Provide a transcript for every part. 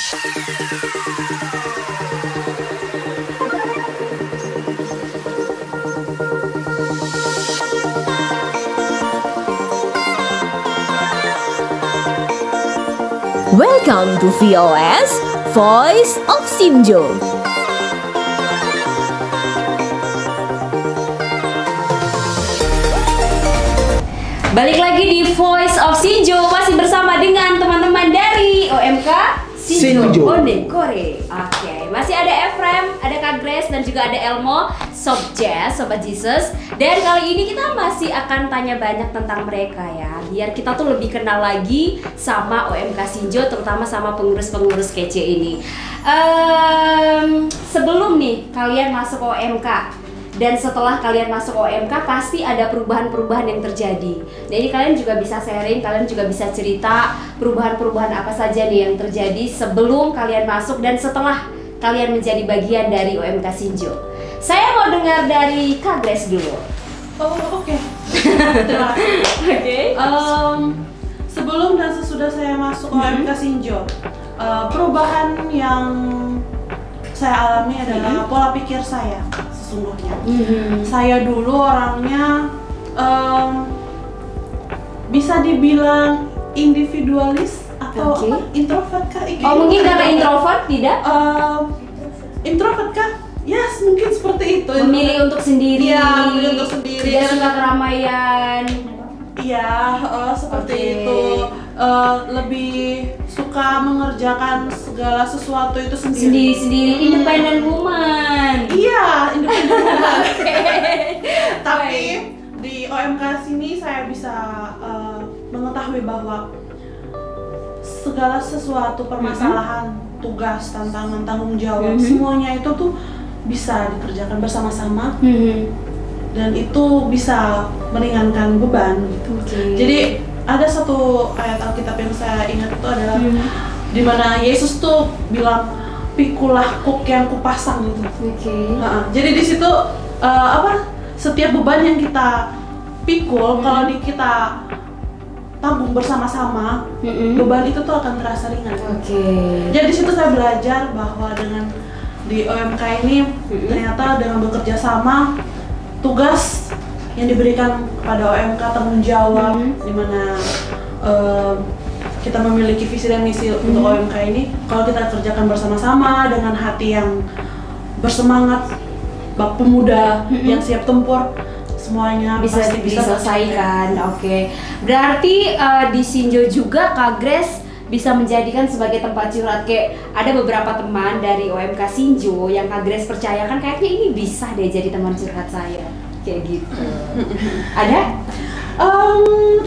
Welcome to VOS, Voice of Sinjo. Balik lagi di Voice of Sinjo, masih bersama dengan teman-teman dari OMK Sinjo Onekore. Oke, masih ada Efrem, ada Kak Grace, dan juga ada Elmo, Sob Jazz, Sobat Jesus. Dan kali ini kita masih akan tanya banyak tentang mereka ya, biar kita tuh lebih kenal lagi sama OMK Sinjo, terutama sama pengurus-pengurus kece ini. Sebelum nih kalian masuk OMK, dan setelah kalian masuk OMK pasti ada perubahan-perubahan yang terjadi. Jadi kalian juga bisa sharing, kalian juga bisa cerita perubahan-perubahan apa saja nih yang terjadi sebelum kalian masuk dan setelah kalian menjadi bagian dari OMK Sinjo. Saya mau dengar dari Kak Grace dulu. Oh, oke. Terima kasih. Oke. Sebelum dan sesudah saya masuk OMK Sinjo, perubahan yang saya alami adalah pola pikir saya. Sesungguhnya saya dulu orangnya bisa dibilang individualis atau introvert kah? Oh, mungkin karena introvert tidak? Introvert kah? Yes, mungkin seperti itu. Memilih untuk sendiri. Iya, memilih untuk sendiri. Tidak suka keramaian. Iya, seperti itu. Lebih suka mengerjakan segala sesuatu itu sendiri. Sendiri, independent woman. Iya, independent woman. Tapi di OMK sini saya bisa mengetahui bahwa segala sesuatu permasalahan, tugas, tantangan, tanggung jawab, semuanya itu tuh bisa dikerjakan bersama-sama. Dan itu bisa meringankan beban gitu. Jadi ada satu ayat Alkitab yang saya ingat itu adalah di mana Yesus tuh bilang, "Pikulah kuk yang kupasang" gitu. Jadi di situ setiap beban yang kita pikul kalau kita tanggung bersama-sama, beban itu tuh akan terasa ringan. Jadi di situ saya belajar bahwa dengan di OMK ini ternyata dengan bekerja sama, tugas yang diberikan kepada OMK, tanggung jawab di mana kita memiliki visi dan misi untuk OMK ini, kalau kita kerjakan bersama-sama dengan hati yang bersemangat, bak pemuda yang siap tempur, semuanya bisa diselesaikan. Oke. Berarti di Sinjo juga Kak Grace bisa menjadikan sebagai tempat curhat. Kayak ada beberapa teman dari OMK Sinjo yang Kak Grace percayakan, kayaknya ini bisa deh jadi teman curhat saya. Kayak gitu. Ada?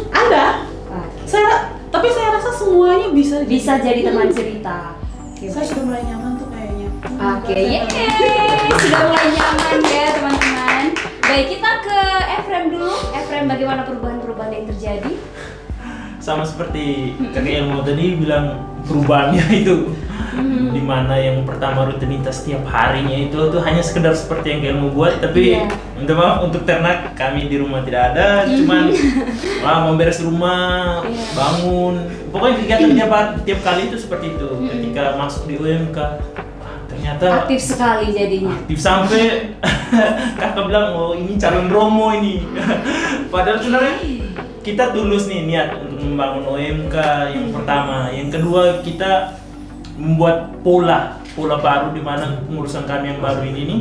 Ada. Tapi saya rasa semuanya bisa jadi teman cerita. Saya sudah mulai nyaman tuh kayaknya. Yeay, sudah mulai nyaman ya teman-teman. Baik, kita ke Efrem dulu. Efrem, bagaimana perubahan-perubahan yang terjadi? Sama seperti Kak Elmo tadi bilang, perubahannya itu dimana yang pertama rutinitas setiap harinya itu tuh hanya sekedar seperti yang Kak Elmo buat, tapi minta maaf untuk ternak kami di rumah tidak ada, cuman memberes rumah, bangun, pokoknya kegiatan tiap kali itu seperti itu. Ketika masuk di UMK ternyata aktif sekali jadinya. Aktif sampai kakak bilang, oh ini calon Romo ini. Padahal sebenarnya kita tulus nih niat untuk membangun OMK yang pertama. Yang kedua, kita membuat pola baru di mana pengurusan kami yang baru ini nih,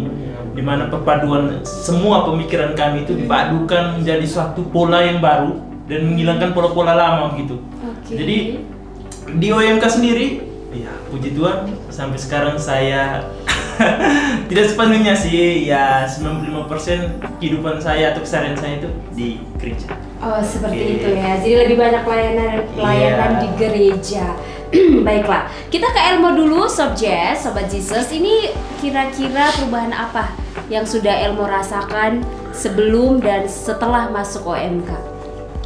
di mana perpaduan semua pemikiran kami itu dipadukan menjadi suatu pola yang baru dan menghilangkan pola-pola lama gitu. Jadi di OMK sendiri, ya puji Tuhan sampai sekarang saya tidak sepenuhnya sih, ya 95% kehidupan saya atau keseharian saya itu di gereja. Oh, seperti itu ya. Jadi lebih banyak pelayanan di gereja. Baiklah, kita ke Elmo dulu, Sob Jazz, Sobat Jesus. Ini kira-kira perubahan apa yang sudah Elmo rasakan sebelum dan setelah masuk OMK?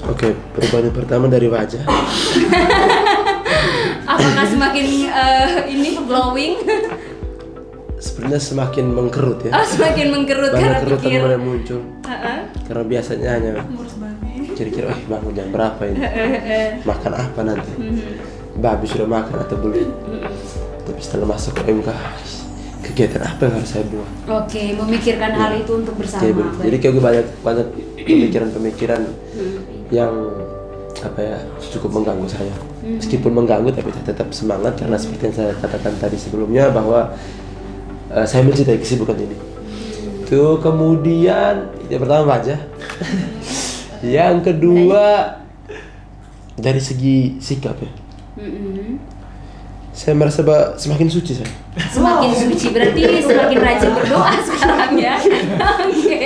Oke, perubahan yang pertama dari wajah. Apakah semakin ini glowing? Sebenarnya semakin mengkerut ya. Oh, semakin mengkerut karena kerutan pikir. mulai muncul. Karena biasanya hanya kira-kira bangun jam berapa ini, makan apa nanti. Babi sudah makan atau belum. Tapi setelah masuk ke OMK, kegiatan apa yang harus saya buat? Oke, memikirkan hal itu untuk bersama. Jadi kayak gue banyak pemikiran-pemikiran yang apa ya cukup mengganggu saya. Meskipun mengganggu tapi saya tetap semangat karena seperti yang saya katakan tadi sebelumnya bahwa saya mencintai kesibukan ini. Tuh kemudian yang pertama wajah. Yang kedua dari segi sikap ya. Saya merasa semakin suci saya. Semakin suci berarti semakin rajin berdoa sekarang ya. Oke.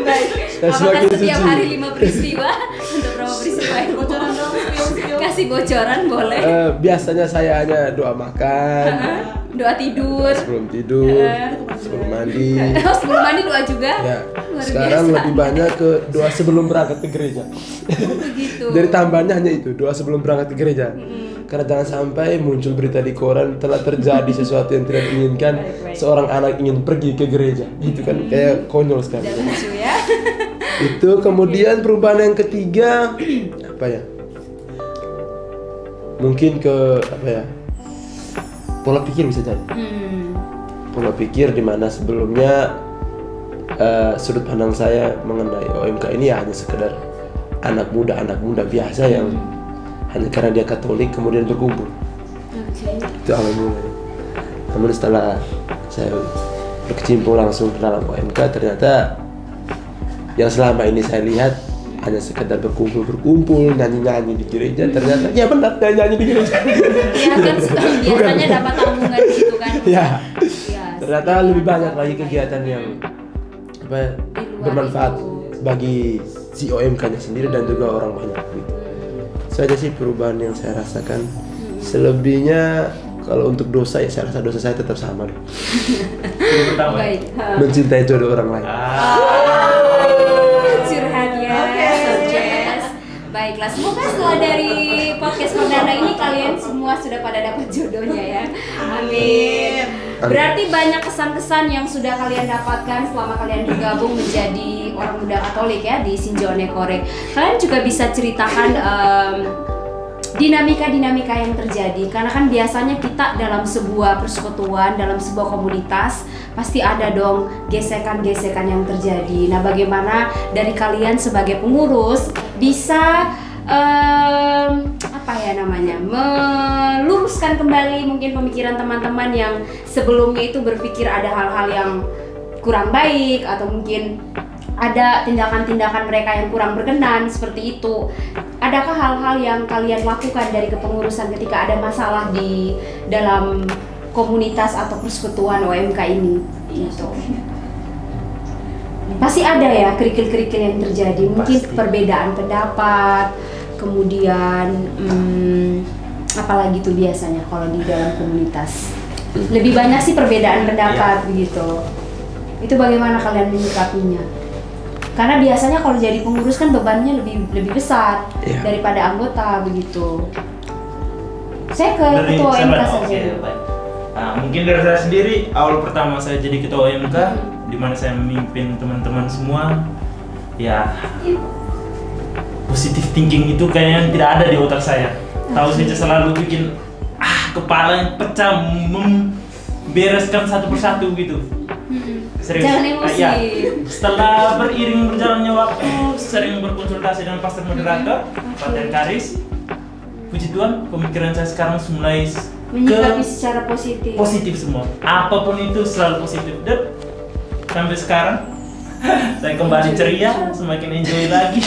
Baik. Apakah setiap suci. hari 5 peristiwa untuk berapa peristiwa itu? Bocoran dong, spill. Kasih bocoran boleh. Biasanya saya hanya doa makan, Doa tidur. sebelum tidur, sebelum mandi. Oh, sebelum mandi doa juga. Ya, Luar sekarang biasa. lebih banyak ke doa sebelum berangkat ke gereja. Begitu. Dari tambahannya hanya itu, doa sebelum berangkat ke gereja. Karena jangan sampai muncul berita di koran telah terjadi sesuatu yang tidak diinginkan, Baik. seorang anak ingin pergi ke gereja. Itu kan kayak konyol sekali. Tidak lucu ya. Itu kemudian perubahan yang ketiga apa ya? Mungkin ke apa ya? Pola pikir bisa jadi. Pola pikir di mana sebelumnya sudut pandang saya mengenai OMK ini ya hanya sekedar anak muda biasa yang hanya karena dia Katolik kemudian berkumpul. Oke. Itu awal mulanya. Namun setelah saya berkecimpung langsung ke dalam OMK, ternyata yang selama ini saya lihat hanya sekedar berkumpul, nyanyi-nyanyi di gereja. Ternyata ya benar, nyanyi di gereja. Ya kan biasanya dapat tanggungan gitu kan. Ya. Ya, Ternyata lebih banyak lagi kegiatan yang apa bermanfaat bagi si OMK-nya sendiri dan juga orang banyak gitu. Itu aja sih perubahan yang saya rasakan. Selebihnya kalau untuk dosa ya saya rasa dosa saya tetap sama deh. Yang pertama. Baik. Mencintai jodoh orang lain. Curhat ya. Yes. Baiklah, semoga setelah dari podcast perdana ini kalian semua sudah pada dapat jodohnya ya. Amin. Berarti banyak kesan-kesan yang sudah kalian dapatkan selama kalian bergabung menjadi orang muda Katolik ya di Shinjo Onekore. Kalian juga bisa ceritakan dinamika-dinamika yang terjadi, karena kan biasanya kita dalam sebuah persekutuan, dalam sebuah komunitas pasti ada dong gesekan-gesekan yang terjadi. Nah, bagaimana dari kalian sebagai pengurus bisa apa ya namanya, meluruskan kembali mungkin pemikiran teman-teman yang sebelumnya itu berpikir ada hal-hal yang kurang baik atau mungkin ada tindakan-tindakan mereka yang kurang berkenan seperti itu. Adakah hal-hal yang kalian lakukan dari kepengurusan ketika ada masalah di dalam komunitas atau persekutuan OMK ini? Gitu. Pasti ada ya kerikil-kerikil yang terjadi, mungkin Pasti. perbedaan pendapat, kemudian apalagi tuh biasanya kalau di dalam komunitas. Lebih banyak sih perbedaan pendapat begitu. Itu bagaimana kalian menyikapinya? Karena biasanya kalau jadi pengurus kan bebannya lebih besar daripada anggota begitu. Saya ke ketua OMK saja. Baik. Nah, mungkin dari saya sendiri, awal pertama saya jadi ketua OMK, di mana saya memimpin teman-teman semua, ya positive thinking itu kayaknya tidak ada di otak saya. Tahu saja selalu bikin kepala yang pecah, membereskan satu persatu gitu. Serius. Jangan emosi. Ya, setelah berjalannya waktu, sering berkonsultasi dengan pastor moderator, Pater Karis. Puji Tuhan, pemikiran saya sekarang mulai Menyikapi secara positif. positif semua. Apapun itu selalu positif. Dan sampai sekarang saya kembali ceria, semakin enjoy lagi.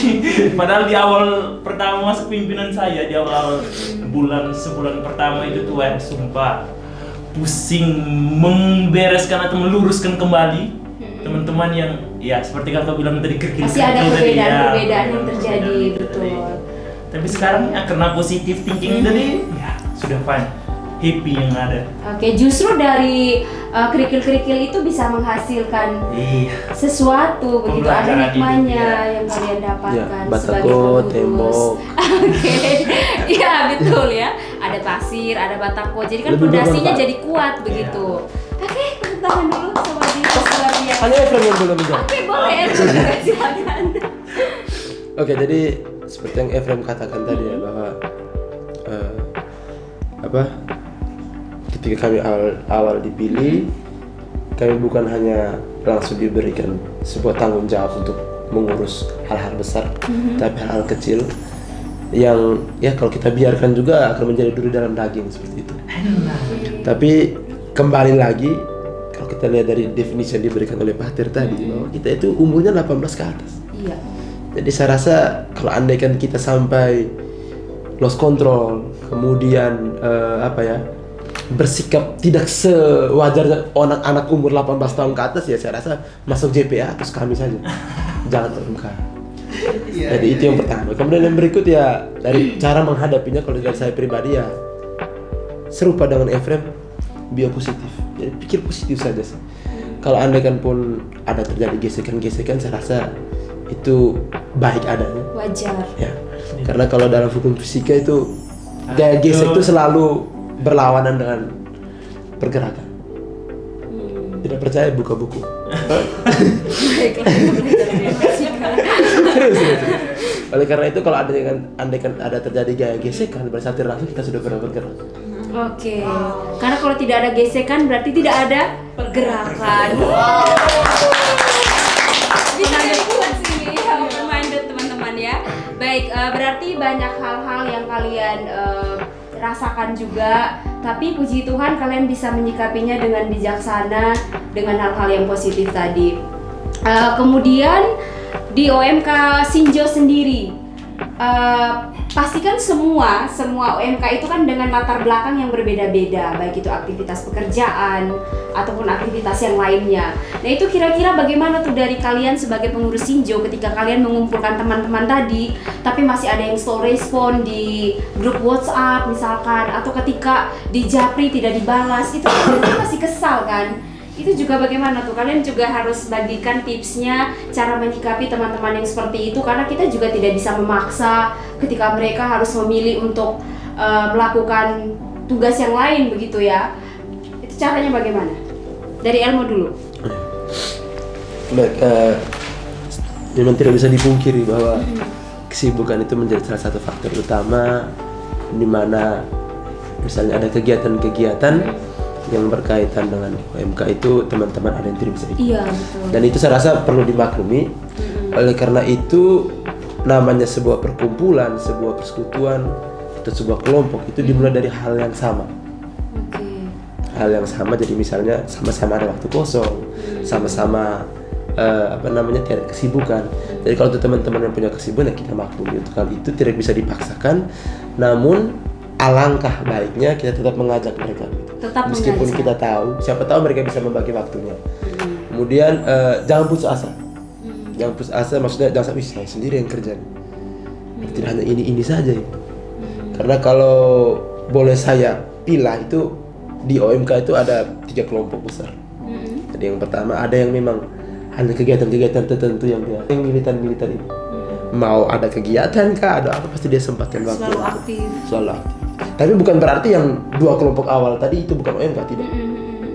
Padahal di awal pertama masuk pimpinan saya, di awal sebulan pertama itu tuh sumpah pusing membereskan atau meluruskan kembali teman-teman yang ya seperti kakak bilang tadi kerikil. Pasti ada perbedaan-perbedaan yang terjadi, betul. Tapi sekarang ya karena positif thinking tadi ya sudah fine, happy yang ada. Oke, justru dari kerikil-kerikil itu bisa menghasilkan sesuatu begitu, ada Pembelajaran hikmahnya hidup, ya. yang kalian dapatkan Ya, sebagai batako, pengurus. tembok. Oke, iya betul ya. Ada pasir, ada batako, jadi kan Lebih fondasinya bermanfaat. jadi kuat begitu. Oke, tepuk tangan dulu sama dia luar biasa. Hanya Efrem yang belum menjawab. Oke, boleh, silakan. Oke, jadi seperti yang Efrem katakan tadi ya bahwa ketika kami awal dipilih, kami bukan hanya langsung diberikan sebuah tanggung jawab untuk mengurus hal-hal besar, tapi hal-hal kecil yang ya kalau kita biarkan juga akan menjadi duri dalam daging seperti itu. Tapi kembali lagi, kalau kita lihat dari definisi yang diberikan oleh Pak Hatir tadi, bahwa kita itu umurnya 18 ke atas. Iya. Jadi saya rasa kalau andaikan kita sampai lost control, kemudian bersikap tidak sewajarnya anak umur 18 tahun ke atas, ya saya rasa masuk JPA terus kami saja, jangan OMK. Jadi itu yang pertama. Kemudian yang berikut ya dari cara menghadapinya, kalau dari saya pribadi ya serupa dengan Efrem, biopositif. Jadi pikir positif saja sih. Kalau andaikan pun ada terjadi gesekan-gesekan, saya rasa itu baik adanya. Wajar. Ya. Karena kalau dalam hukum fisika itu gaya gesek itu selalu berlawanan dengan pergerakan. Tidak percaya buka buku. Serius. Oleh karena itu kalau andaikan ada terjadi gaya gesekan, berarti langsung kita sudah pernah bergerak. Oke. Karena kalau tidak ada gesekan berarti tidak ada pergerakan. Bisa dibuat sini, open minded teman-teman ya. Baik, berarti banyak hal-hal yang kalian rasakan juga, tapi puji Tuhan kalian bisa menyikapinya dengan bijaksana, dengan hal-hal yang positif tadi. Kemudian di OMK Sinjo sendiri, pastikan semua OMK itu kan dengan latar belakang yang berbeda-beda, baik itu aktivitas pekerjaan ataupun aktivitas yang lainnya. Nah itu kira-kira bagaimana tuh dari kalian sebagai pengurus Sinjo ketika kalian mengumpulkan teman-teman tadi, tapi masih ada yang slow respon di grup WhatsApp misalkan, atau ketika di Japri tidak dibalas, itu kalian masih kesal kan? Itu juga bagaimana tuh? Kalian juga harus bagikan tipsnya, cara menyikapi teman-teman yang seperti itu, karena kita juga tidak bisa memaksa ketika mereka harus memilih untuk melakukan tugas yang lain begitu ya. Itu caranya bagaimana? Dari Elmo dulu. Baik, memang tidak bisa dipungkiri bahwa kesibukan itu menjadi salah satu faktor utama di mana misalnya ada kegiatan-kegiatan yang berkaitan dengan OMK itu teman-teman ada yang tidak bisa ikut. Iya, betul. Dan itu saya rasa perlu dimaklumi. Oleh karena itu namanya sebuah perkumpulan, sebuah persekutuan, atau sebuah kelompok itu dimulai dari hal yang sama. Hal yang sama, jadi misalnya sama-sama ada waktu kosong, sama-sama tidak ada kesibukan. Jadi kalau teman-teman yang punya kesibukan, ya kita maklumi untuk hal itu tidak bisa dipaksakan. Namun alangkah baiknya kita tetap mengajak mereka. Meskipun kita tahu, siapa tahu mereka bisa membagi waktunya. Kemudian jangan putus asa. Jangan putus asa, maksudnya jangan sampai saya sendiri yang kerja. Tidak hanya ini saja. Karena kalau boleh saya pilih itu di OMK itu ada 3 kelompok besar. Jadi yang pertama ada yang memang hanya kegiatan-kegiatan tertentu yang militan-militan itu. Mau ada kegiatan kah, ada apa pasti dia sempatkan waktu. Selalu aktif. Tapi bukan berarti yang 2 kelompok awal tadi itu bukan OMK, tidak.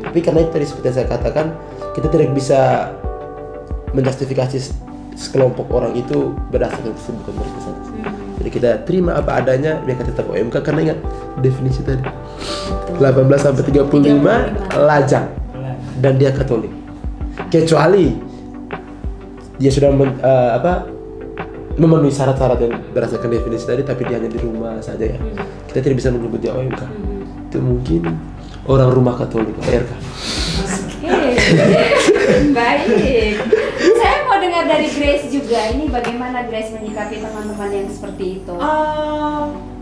Tapi karena itu tadi seperti saya katakan, kita tidak bisa menjustifikasi sekelompok orang itu berdasarkan kesibukan mereka saja. Jadi kita terima apa adanya, mereka tetap OMK karena ingat definisi tadi. 18 sampai 35 lajang dan dia Katolik. Kecuali dia sudah memenuhi syarat-syarat yang berdasarkan definisi tadi, tapi dia hanya di rumah saja ya. Kita tidak bisa menyebut dia OMK. Itu mungkin orang rumah Katolik, RK. Baik. Saya mau dengar dari Grace juga. Ini bagaimana Grace menyikapi teman-teman yang seperti itu?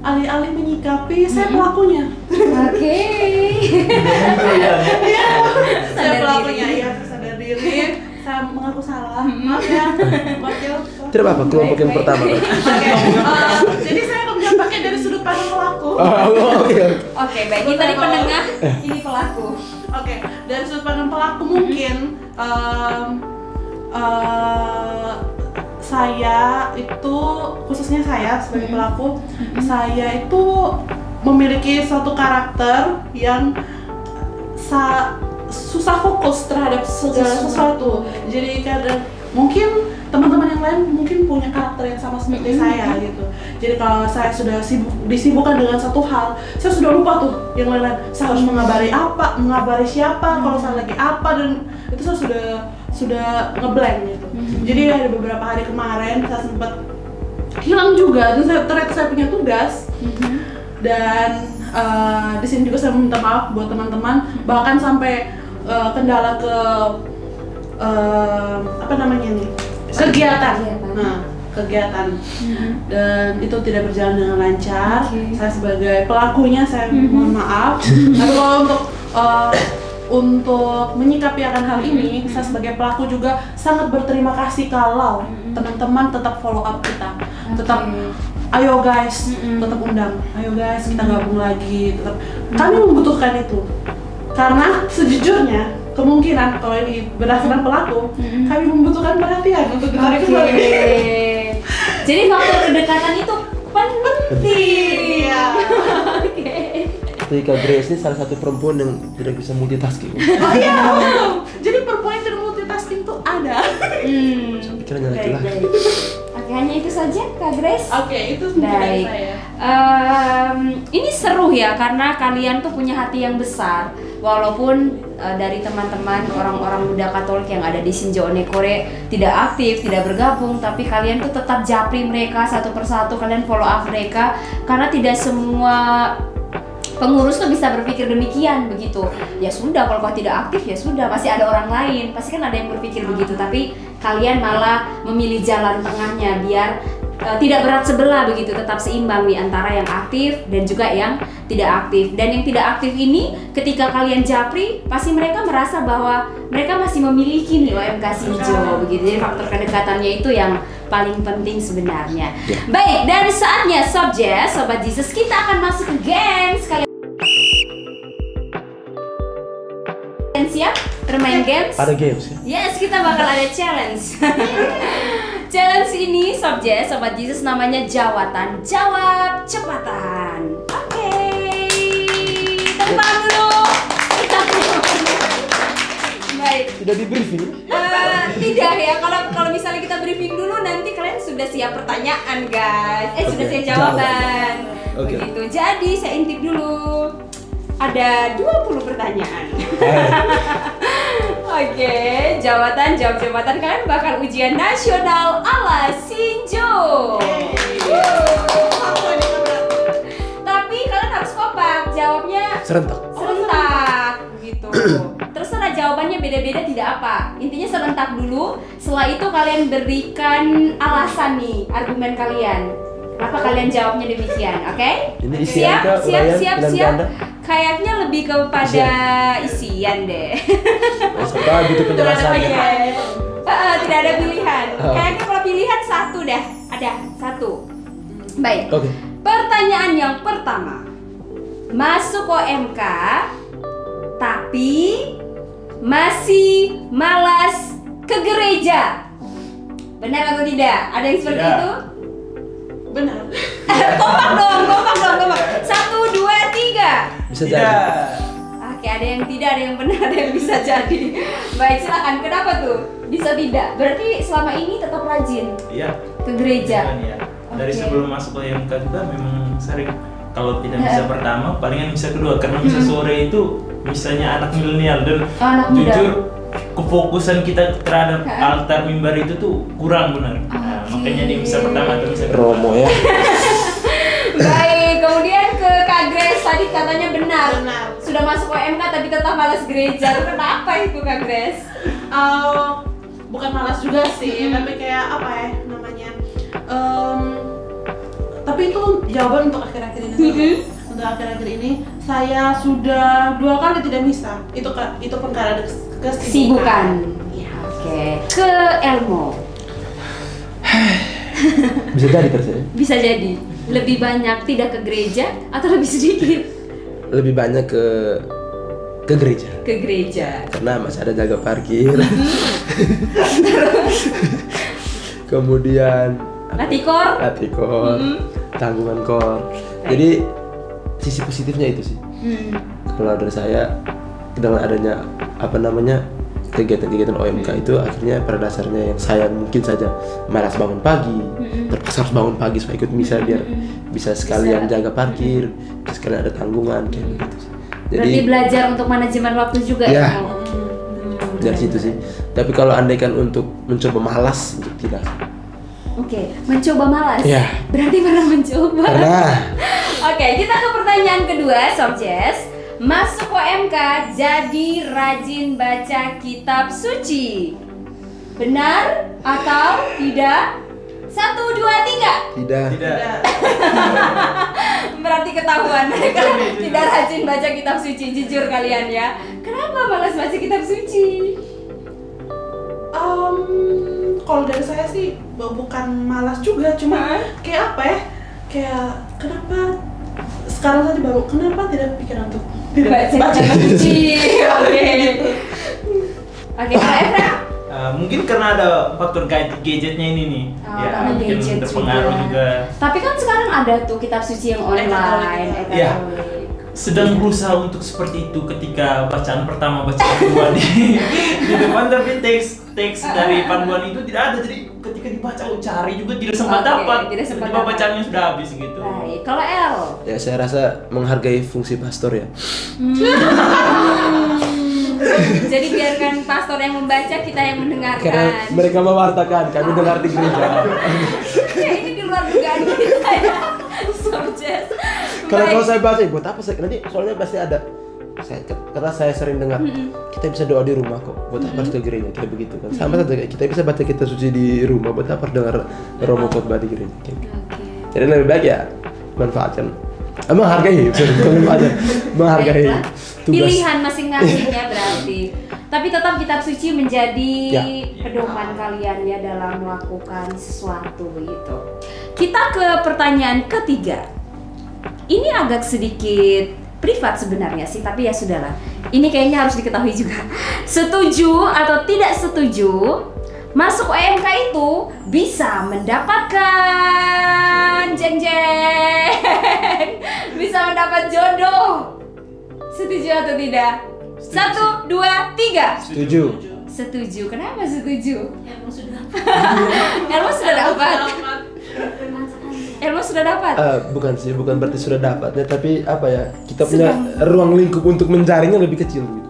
Alih-alih menyikapi, saya pelakunya. Oke. Saya pelakunya, ya, sadar diri. Saya mengaku salah. Maaf ya, wakil. Tidak apa-apa, kelompok yang pertama. Jadi saya kemudian pakai dari sudut pandang pelaku. Oke, baik. Kita di penengah, ini pelaku. Oke, dari sudut pandang pelaku mungkin saya itu, khususnya saya sebagai pelaku, saya itu memiliki suatu karakter yang susah fokus terhadap segala sesuatu. Jadi kadang mungkin teman-teman yang lain mungkin punya karakter yang sama seperti saya gitu. Jadi kalau saya sudah disibukkan dengan satu hal, saya sudah lupa tuh yang lain-lain. Saya harus mengabari siapa, kalau saya lagi apa, dan itu saya sudah ngeblank gitu. Jadi ada beberapa hari kemarin saya sempat hilang juga, dan ternyata saya punya tugas. Dan di sini juga saya minta maaf buat teman-teman, bahkan sampai kendala ke apa namanya nih, kegiatan. Nah, kegiatan dan itu tidak berjalan dengan lancar. Saya sebagai pelakunya saya mohon maaf. Tapi kalau untuk menyikapi akan hal ini, saya sebagai pelaku juga sangat berterima kasih kalau teman-teman tetap follow up kita, tetap ayo guys, tetap undang, ayo guys kita gabung lagi, tetap kami membutuhkan itu. Karena sejujurnya kemungkinan kalau ini berdasarkan pelaku, kami membutuhkan perhatian untuk ditarik kembali. Jadi faktor kedekatan itu penting. Iya. Ketika Grace ini salah satu perempuan yang tidak bisa multitasking. Oh iya. Jadi perempuan yang tidak multitasking tuh ada. Pikirannya laki-laki. Oke, hanya itu saja Kak Grace. Oke, itu dari Baik. saya. Ini seru ya karena kalian tuh punya hati yang besar. Walaupun dari teman-teman orang-orang muda Katolik yang ada di Shinjo Onekore tidak aktif, tidak bergabung, tapi kalian tuh tetap japri mereka satu persatu, kalian follow up mereka karena tidak semua pengurus tuh bisa berpikir demikian begitu. Ya sudah, kalau kau tidak aktif ya sudah, masih ada orang lain. Pasti kan ada yang berpikir begitu, tapi kalian malah memilih jalan tengahnya biar tidak berat sebelah begitu, tetap seimbang di antara yang aktif dan juga yang tidak aktif. Dan yang tidak aktif ini ketika kalian japri, pasti mereka merasa bahwa mereka masih memiliki nih OMK Shinjo begitu. Jadi faktor kedekatannya itu yang paling penting sebenarnya. Baik, dan saatnya Sobat Jesus, kita akan masuk ke games. Kalian siap bermain games? Ada games ya? Yes, kita bakal ada challenge. Challenge ini Sobat Jesus namanya Jawatan Jawab Cepatan. Oke. Tepuk tangan dulu. Baik. Tidak di briefing? Tidak ya. Kalau misalnya kita briefing dulu nanti kalian sudah siap pertanyaan, guys. Sudah siap jawaban. Oke. Begitu. Jadi saya intip dulu. Ada 20 pertanyaan. Oke, jawab jabatan kalian bakal ujian nasional ala Shinjo. Tapi kalian harus kompak, jawabnya Serentak gitu. Terserah jawabannya beda-beda tidak apa. Intinya serentak dulu. Setelah itu kalian berikan alasan nih, argumen kalian. Kenapa kalian jawabnya demikian, oke? Ini isian kah, uraian, Siap. tanda? Kayaknya lebih kepada isian deh. Serta gitu penjelasannya. Tidak ada pilihan. Oh. Kayaknya kalau pilihan satu dah. Ada satu. Baik. Oke. Pertanyaan yang pertama. Masuk OMK tapi masih malas ke gereja. Benar atau tidak? Ada yang seperti Tidak. itu? Benar. Kompak dong. 1, 2, 3. Bisa jadi. Tidak. Oke, ada yang tidak, ada yang benar, ada yang bisa jadi. Baik, silakan. Kenapa tuh? Bisa tidak? Berarti selama ini tetap rajin Iya. ke gereja. Ya. Dari Oke. sebelum masuk ke OMK juga memang sering. Kalau tidak bisa pertama, palingan bisa kedua. Karena bisa sore itu misalnya anak milenial dan Anak muda. jujur kefokusan kita terhadap altar mimbar itu tuh kurang benar. Nah, makanya dia bisa pertama atau bisa kedua. Romo ya. Baik, kemudian ke Kak Grace tadi katanya benar. Benar. Sudah masuk OMK tapi tetap malas gereja. Kenapa itu Kak Grace? Bukan malas juga sih, tapi kayak apa ya namanya? Tapi itu jawaban untuk akhir-akhir ini. Untuk akhir-akhir ini saya sudah 2 kali tidak misa. Itu pun karena kesibukan. Kesibukan. Ya, oke. Ke Elmo. Bisa jadi terus. Bisa jadi. Lebih banyak tidak ke gereja atau lebih sedikit Lebih banyak ke gereja. ke gereja? Karena masih ada jaga parkir. Kemudian Latih kor? tanggungan kor. Jadi sisi positifnya itu sih. Kalau dari saya dengan adanya kegiatan-kegiatan OMK itu akhirnya pada dasarnya yang saya mungkin saja malas bangun pagi, terpaksa harus bangun pagi supaya ikut misa biar bisa sekalian jaga parkir, sekalian ada tanggungan kayak gitu. Berarti belajar untuk manajemen waktu juga ya. ya. Dari situ sih. Tapi kalau andaikan untuk mencoba malas, untuk tidak. Oke, mencoba malas. Ya. Berarti pernah mencoba. Pernah. Oke, kita ke pertanyaan kedua, Sob Jess. Masuk OMK jadi rajin baca kitab suci. Benar atau tidak? 1, 2, 3. Tidak. Berarti ketahuan mereka tidak rajin baca kitab suci. Jujur kalian ya. Kenapa malas baca kitab suci? Kalau dari saya sih bukan malas juga, cuma kayak apa ya? Kayak kenapa sekarang saja baru kenapa tidak pikiran untuk tidak baca kitab suci. Oke. Oke, Kak Efra. Mungkin karena ada faktor gadgetnya ini nih, ya mungkin gadget terpengaruh juga. Tapi kan sekarang ada tuh kitab suci yang online, Ya, sedang berusaha untuk seperti itu ketika bacaan pertama, bacaan kedua di depan, tapi teks dari panduan itu tidak ada, jadi ketika dibaca cari juga tidak sempat dapat. Tiba bacaannya sudah habis gitu. Baik, kalau L? Ya saya rasa menghargai fungsi pastor ya. Jadi biarkan pastor yang membaca, kita yang mendengarkan. Karena mereka mewartakan, kami dengar di gereja. Ya ini di luar dugaan kita ya. Subject. Kalau saya baca, buat apa saya? Nanti soalnya pasti ada. Karena saya sering dengar, kita bisa doa di rumah kok. Buat apa harus ke gereja? Kita begitu kan. Sama saja kita bisa baca kitab suci di rumah. Buat apa harus dengar romo khotbah di gereja? Jadi lebih baik ya manfaatkan. Menghargai, menghargai tugas. Pilihan masing-masing ya berarti. Tapi tetap kitab suci menjadi pedoman kalian ya dalam melakukan sesuatu begitu. Kita ke pertanyaan ketiga. Ini agak sedikit privat sebenarnya sih, tapi ya sudahlah. Ini kayaknya harus diketahui juga. Setuju atau tidak setuju? Masuk OMK itu bisa mendapatkan jeng-jeng, bisa mendapat jodoh. Setuju atau tidak? 1, 2, 3. Setuju. Setuju. Kenapa setuju? Elmo sudah dapat. Elmo sudah dapat. Bukan sih, bukan berarti sudah dapatnya, tapi apa ya? Kita punya ruang lingkup untuk mencarinya lebih kecil gitu.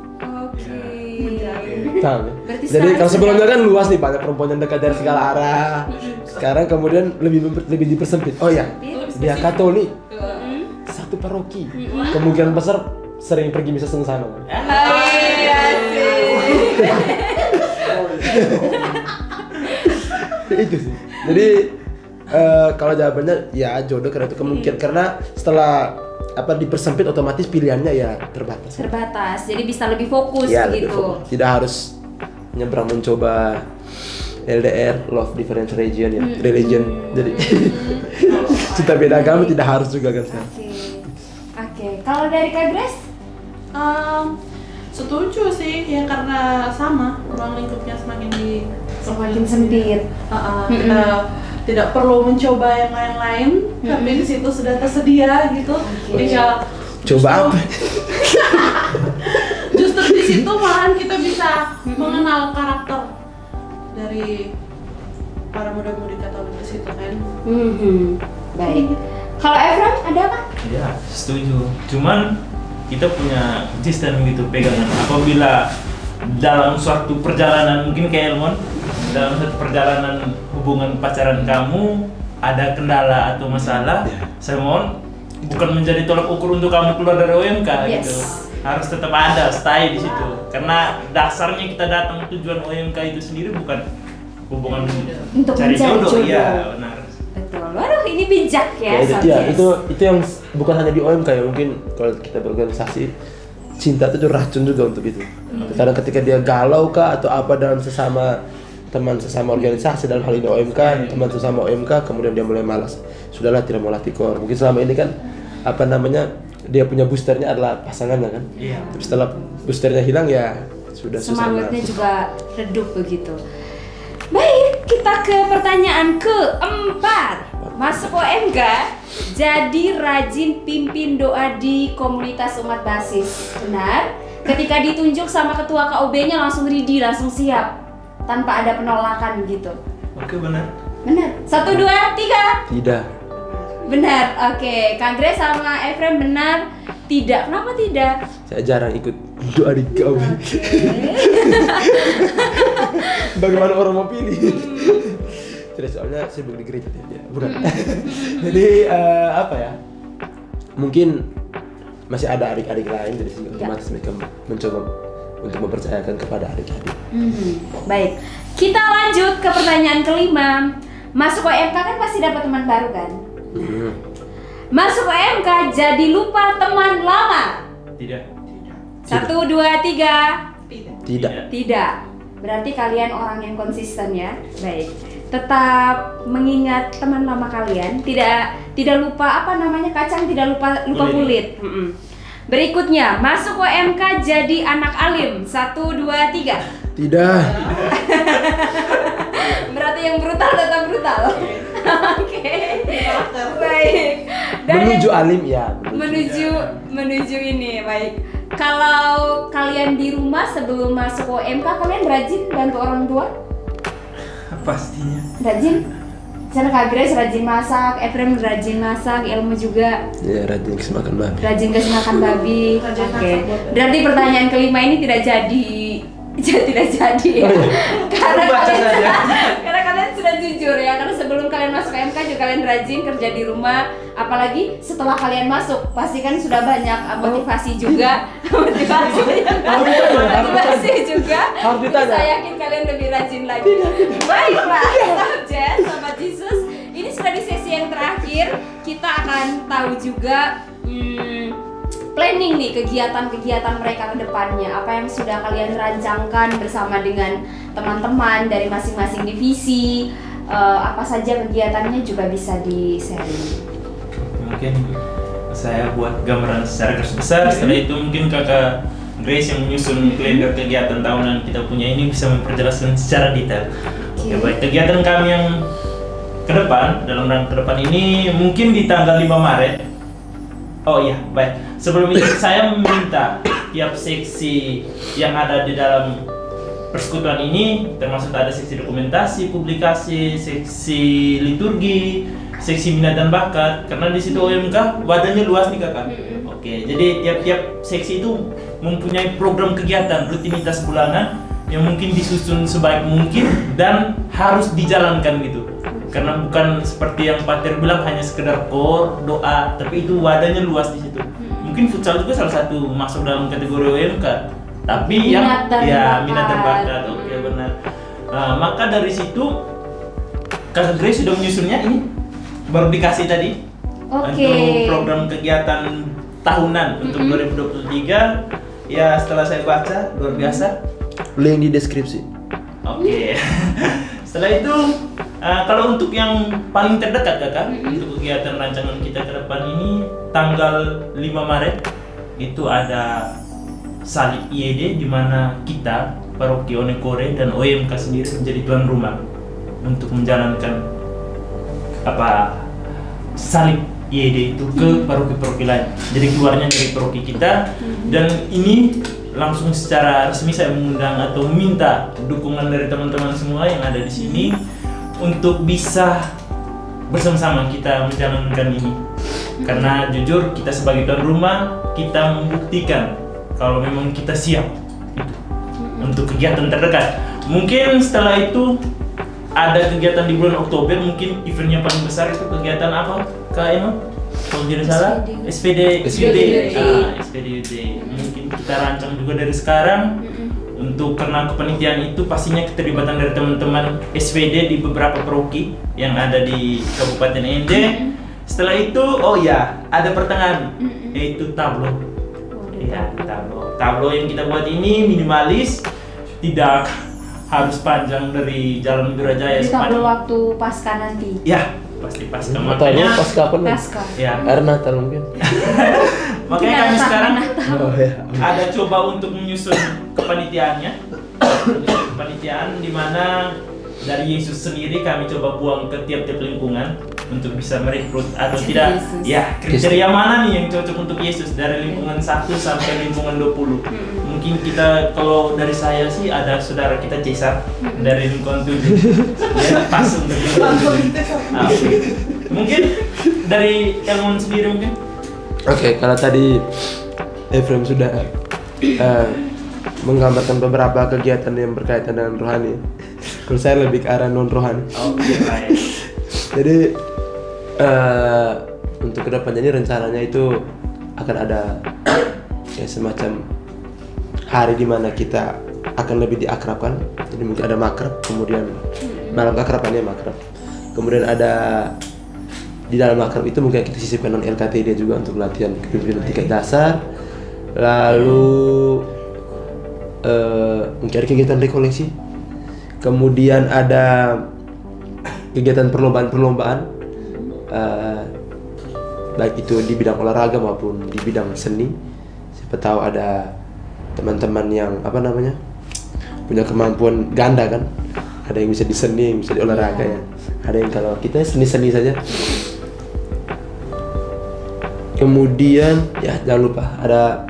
Jadi kalau sebelumnya kan luas nih, banyak perempuan yang dekat dari segala arah. Sekarang kemudian lebih dipersempit. Oh ya, dia Katolik, satu paroki, kemungkinan besar sering pergi misa sama. Itu sih. Jadi kalau jawabannya ya jodoh, karena itu kemungkinan, karena setelah dipersempit otomatis pilihannya ya terbatas. Jadi bisa lebih fokus ya, gitu. Tidak harus nyebrang mencoba LDR, love different region ya, religion. Jadi cinta beda agama tidak harus juga kan. Oke. Kalau dari Kak Grace? Setuju sih ya, karena sama ruang lingkupnya semakin sempit. Kita tidak perlu mencoba yang lain, tapi di situ sudah tersedia gitu. Tinggal coba apa? Justru di situ malahan kita bisa mengenal karakter dari para muda-mudi Katolik di situ kan. Baik. Kalau Efram ada apa? Ya, setuju. Cuman kita punya sistem gitu pegangan. Apabila dalam suatu perjalanan, mungkin kayak Elmon, dalam suatu perjalanan hubungan pacaran kamu ada kendala atau masalah, saya mohon bukan menjadi tolak ukur untuk kamu keluar dari OMK gitu. Harus tetap ada stay di situ. Karena dasarnya kita datang, tujuan OMK itu sendiri bukan hubungan untuk cari jodoh. Iya, benar. Betul. Waduh, ini bijak ya. Itu yang bukan hanya di OMK ya, mungkin kalau kita berorganisasi, cinta itu racun juga untuk itu. Karena ketika dia galau kah atau apa dalam teman sesama organisasi, dalam hal ini OMK, teman sesama OMK, kemudian dia mulai malas. Sudahlah, tidak mau latih core. Mungkin selama ini kan dia punya boosternya adalah pasangannya kan. Tapi setelah boosternya hilang ya sudah semangatnya juga redup begitu. Baik, kita ke pertanyaan keempat. Masuk OMK, jadi rajin pimpin doa di komunitas umat basis. Benar? ketika ditunjuk sama ketua KOB-nya langsung ready, langsung siap tanpa ada penolakan gitu. Oke, benar. Benar. 1, 2, 3. Tidak. Benar. Oke, Kak Grace sama Efrem benar. Tidak. Kenapa tidak? Saya jarang ikut doa di KOB. Bagaimana orang mau pilih? Tidak, soalnya sibuk di gereja ya. Bukan. Jadi apa ya? Mungkin masih ada adik-adik lain, jadi otomatis mereka mencoba untuk mempercayakan kepada adik-adik. Baik. Kita lanjut ke pertanyaan kelima. Masuk OMK kan pasti dapat teman baru kan? Masuk OMK jadi lupa teman lama? Tidak. 1, 2, 3. Tidak. Tidak. Berarti kalian orang yang konsisten ya. Baik. Tetap mengingat teman lama kalian. Tidak lupa apa namanya, kacang tidak lupa kulit. Berikutnya, masuk OMK jadi anak alim. 1, 2, 3. Tidak. Berarti yang brutal tetap brutal. Oke. Baik. Dan Menuju alim ya. menuju ini, baik. Kalau kalian di rumah sebelum masuk OMK, kalian rajin bantu orang tua? Pastinya. Rajin? Misalnya Kak Grace rajin masak, Efrem rajin masak, Ilmu juga Ya, rajin kasih makan babi. rajin kasih makan babi. Rajin Oke. masak buat- Berarti pertanyaan kelima ini tidak jadi ya. karena Baca kalian, saja. karena kalian sudah jujur ya, karena sebelum kalian masuk MK juga kalian rajin kerja di rumah, apalagi setelah kalian masuk pasti kan sudah banyak motivasi juga. motivasi juga. Harus ditanya. Saya yakin kalian lebih rajin lagi. Baiklah, Jen sama Jesus, ini sudah di sesi yang terakhir. Kita akan tahu juga planning nih kegiatan-kegiatan mereka ke depannya. Apa yang sudah kalian rancangkan bersama dengan teman-teman dari masing-masing divisi. Apa saja kegiatannya juga bisa di-sharing. Mungkin saya buat gambaran secara garis besar. Setelah itu mungkin kakak Grace yang menyusun kalender kegiatan tahunan kita punya ini bisa memperjelaskan secara detail. Oke, baik. Kegiatan kami yang ke depan, dalam rangka ke depan ini mungkin di tanggal 5 Maret. Oh iya, baik. Sebelum itu saya meminta tiap seksi yang ada di dalam persekutuan ini, termasuk ada seksi dokumentasi, publikasi, seksi liturgi, seksi minat dan bakat, karena di situ OMK wadahnya luas nih kakak. Oke, jadi tiap-tiap seksi itu mempunyai program kegiatan rutinitas bulanan yang mungkin disusun sebaik mungkin dan harus dijalankan gitu. Karena bukan seperti yang Pater bilang hanya sekedar core, doa, tapi itu wadahnya luas di situ. Mungkin futsal juga salah satu masuk dalam kategori OMK. Tapi Minat dan minat dan bakat. bakat, oke benar. Nah, maka dari situ Kakak Grace sudah menyusunnya ini baru dikasih tadi Oke. untuk program kegiatan tahunan untuk 2023. Ya setelah saya baca luar biasa. Link di deskripsi. Oke. Setelah itu kalau untuk yang paling terdekat kakak untuk kegiatan rancangan kita ke depan ini tanggal 5 Maret itu ada salib IED di mana kita Paroki Onekore dan OMK sendiri menjadi tuan rumah untuk menjalankan salib IED itu ke paroki-paroki lain. Jadi keluarnya dari paroki kita dan ini langsung secara resmi saya mengundang atau meminta dukungan dari teman-teman semua yang ada di sini untuk bisa bersama-sama kita menjalankan ini. Karena jujur kita sebagai tuan rumah kita membuktikan kalau memang kita siap itu untuk kegiatan terdekat. Mungkin setelah itu ada kegiatan di bulan Oktober, mungkin eventnya paling besar itu kegiatan apa Kak Emma? Kalau tidak salah SPD UD. Mungkin kita rancang juga dari sekarang untuk karena kepanitiaan itu pastinya keterlibatan dari teman-teman SPD di beberapa paroki yang ada di Kabupaten ND. Setelah itu ada pertengahan yaitu tablo. Ya, tablo yang kita buat ini minimalis, tidak harus panjang dari Jalan Wirajaya Jadi tablo waktu pasca nanti. Ya, pasti pasca. Tahu Makanya pas kapan? Pasca. ya, Air Natal mungkin. makanya kami sekarang Oh ya. ada coba untuk menyusun kepanitiaannya. Kepanitiaan di mana dari Yesus sendiri kami coba buang ke tiap-tiap lingkungan untuk bisa merekrut atau Jadi tidak. Yesus. Ya, kriteria mana nih yang cocok untuk Yesus dari lingkungan 1 sampai lingkungan 20. Mungkin kita, kalau dari saya sih ada saudara kita Cesar dari lingkungan 7. Dia pas untuk oke. Mungkin dari Elmon sendiri mungkin. Oke, kalau tadi Efrem sudah menggambarkan beberapa kegiatan yang berkaitan dengan rohani. Kalau saya lebih ke arah non rohani. Oke, baik. Jadi untuk kedepannya ini rencananya itu akan ada ya semacam hari di mana kita akan lebih diakrabkan. Jadi mungkin ada makrab, kemudian malam akrabannya makrab. Kemudian ada di dalam makrab itu mungkin kita sisipkan non LKT dia juga untuk latihan kepemimpinan tingkat dasar. Lalu mungkin ada kegiatan rekoleksi. Kemudian ada kegiatan perlombaan-perlombaan, baik itu di bidang olahraga maupun di bidang seni. Siapa tahu ada teman-teman yang punya kemampuan ganda kan. Ada yang bisa di seni, yang bisa di olahraga ya. Ada yang kalau kita seni-seni saja. Kemudian ya jangan lupa ada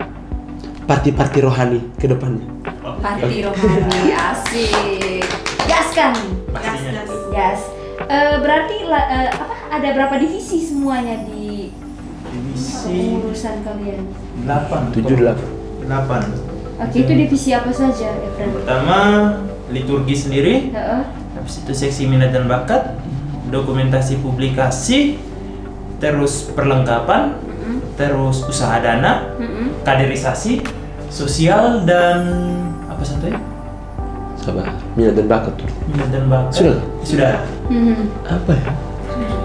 parti-parti rohani ke depannya. Parti rohani, asik. Gaskan. Pastinya. Gas. Berarti ada berapa divisi semuanya di Divisi urusan kalian? 8. 7-8. Oke, itu divisi apa saja, Efren? Pertama, liturgi sendiri. Heeh. Habis itu seksi minat dan bakat, dokumentasi publikasi, terus perlengkapan, terus usaha dana, kaderisasi, sosial, dan apa satunya? Sabar, minat dan bakat tuh. Minat dan bakat. Sudah. Apa ya?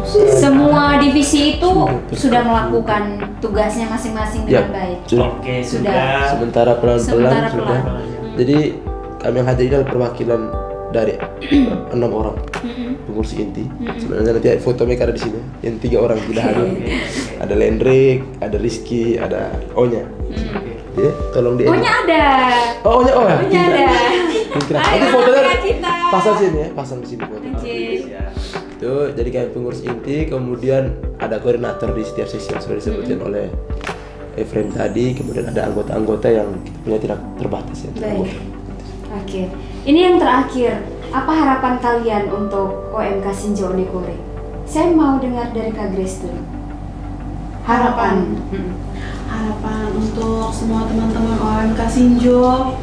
Semua divisi itu sudah melakukan tugasnya masing-masing dengan baik. Sudah. Oke, Sudah. sudah. Sementara pelan-pelan Sementara sudah. pelan. Jadi kami yang hadir ini adalah perwakilan dari 6 orang pengurus inti. Sebenarnya nanti foto mereka ada di sini. Yang 3 orang tidak hadir. Ada Lendrik, ada Rizky, ada Onya. Ya, tolong di. Ohnya ada. Oh, Onya, Ohnya ada. Nanti fotonya pasang sini ya, pasang di sini foto. Itu jadi kayak pengurus inti, kemudian ada koordinator di setiap sesi yang sudah disebutkan oleh Efrem tadi, kemudian ada anggota-anggota yang kita punya tidak terbatas ya. Baik. Oke. Ini yang terakhir, apa harapan kalian untuk OMK Sinjo Onekore? Saya mau dengar dari Kak Grace dulu. Harapan. Harapan untuk semua teman-teman OMK Sinjo,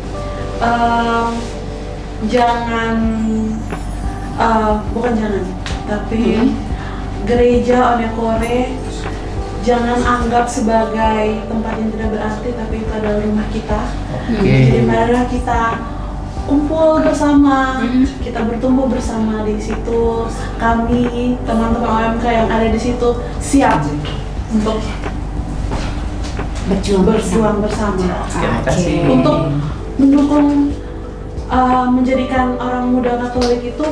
tapi gereja Onekore jangan anggap sebagai tempat yang tidak berarti, tapi itu adalah rumah kita. Jadi marilah kita kumpul bersama, kita bertumbuh bersama di situ. Kami teman-teman OMK yang ada di situ siap untuk berjuang bersama. Terima kasih. Untuk mendukung menjadikan orang muda Katolik itu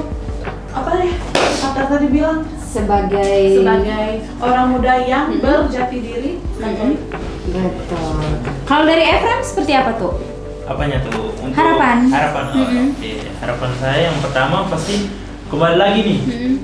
kata tadi bilang Sebagai orang muda yang berjati diri Katolik. Betul. Kalau dari Efrem seperti apa tuh? Apanya tuh? Untuk Harapan. Oke. Harapan saya yang pertama pasti kembali lagi nih,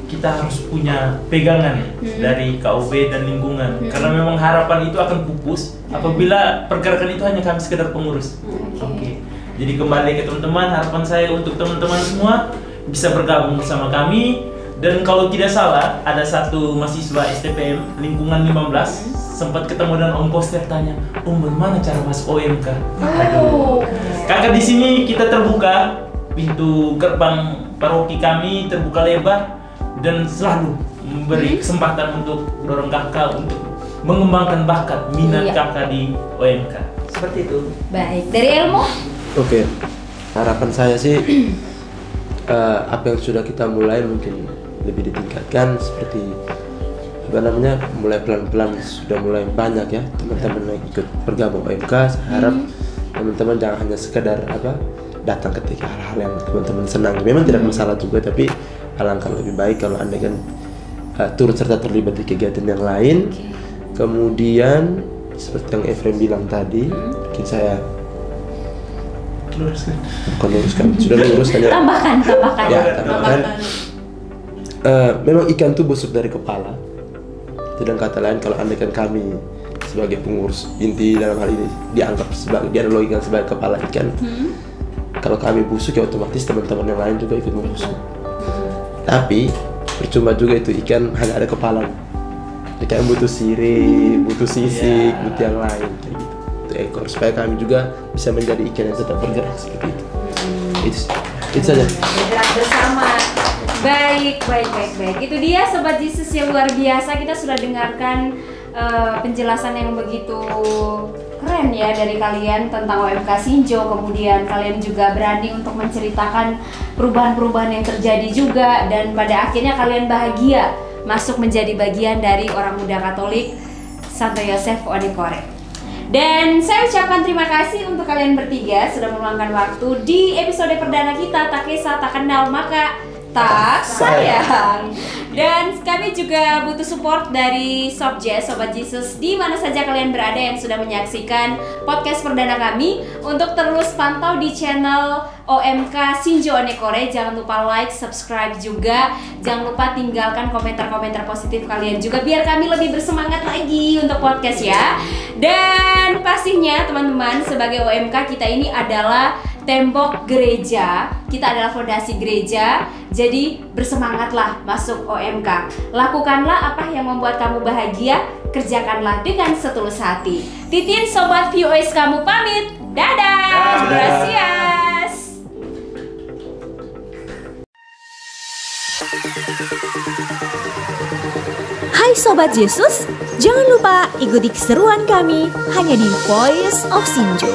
kita harus punya pegangan dari KUB dan lingkungan. Karena memang harapan itu akan pupus apabila pergerakan itu hanya kami sekedar pengurus. Oke. Jadi kembali ke teman-teman, harapan saya untuk teman-teman semua bisa bergabung bersama kami. Dan kalau tidak salah, ada satu mahasiswa STPM lingkungan 15 sempat ketemu dengan Om Koster, tanya, Om, bagaimana cara masuk OMK? Aduh. Kakak di sini kita terbuka, pintu gerbang paroki kami terbuka lebar dan selalu memberi kesempatan untuk dorong kakak untuk mengembangkan bakat minat kakak di OMK. Seperti itu. Baik. Dari Elmo? Oke. Harapan saya sih apa yang sudah kita mulai mungkin lebih ditingkatkan, seperti mulai pelan-pelan sudah mulai banyak ya teman-teman yang ikut bergabung OMK. Saya harap teman-teman jangan hanya sekedar datang ketika hal-hal yang teman-teman senang. Memang tidak masalah juga, tapi alangkah lebih baik kalau Anda kan turut serta terlibat di kegiatan yang lain. Kemudian seperti yang Efrem bilang tadi, mungkin saya bukan luruskan, sudah lurus hanya Tambahkan. ya, tambahkan. Memang ikan tuh busuk dari kepala. Dengan kata lain, kalau andaikan kami sebagai pengurus inti dalam hal ini dianggap sebagai, dianalogikan sebagai kepala ikan, kalau kami busuk ya otomatis teman-teman yang lain juga ikut membusuk. Tapi percuma juga itu ikan hanya ada kepala. Ikan butuh sirip, butuh sisik, butuh yang lain kayak gitu. Itu ekor supaya kami juga bisa menjadi ikan yang tetap bergerak seperti itu. Itu saja. Bergerak bersama. Baik. Itu dia Sobat Jesus yang luar biasa. Kita sudah dengarkan penjelasan yang begitu keren ya dari kalian tentang OMK Sinjo. Kemudian kalian juga berani untuk menceritakan perubahan-perubahan yang terjadi juga, dan pada akhirnya kalian bahagia masuk menjadi bagian dari orang muda Katolik Santo Yosef Onekore. Dan saya ucapkan terima kasih untuk kalian bertiga sudah meluangkan waktu di episode perdana kita Tak Kisah Tak Kenal Maka Tak Sayang. Dan kami juga butuh support dari Sobat Jesus di mana saja kalian berada yang sudah menyaksikan podcast perdana kami, untuk terus pantau di channel OMK Sinjo Onekore. Jangan lupa like, subscribe juga. Jangan lupa tinggalkan komentar-komentar positif kalian juga biar kami lebih bersemangat lagi untuk podcast ya. Dan pastinya teman-teman, sebagai OMK kita ini adalah tembok gereja, kita adalah fondasi gereja. Jadi bersemangatlah masuk OMK. Lakukanlah apa yang membuat kamu bahagia, kerjakanlah dengan setulus hati. Titin Sobat VOS kamu pamit. Dadah. Gracias. Hai Sobat Yesus, jangan lupa ikuti keseruan kami hanya di Voice of Sinjo.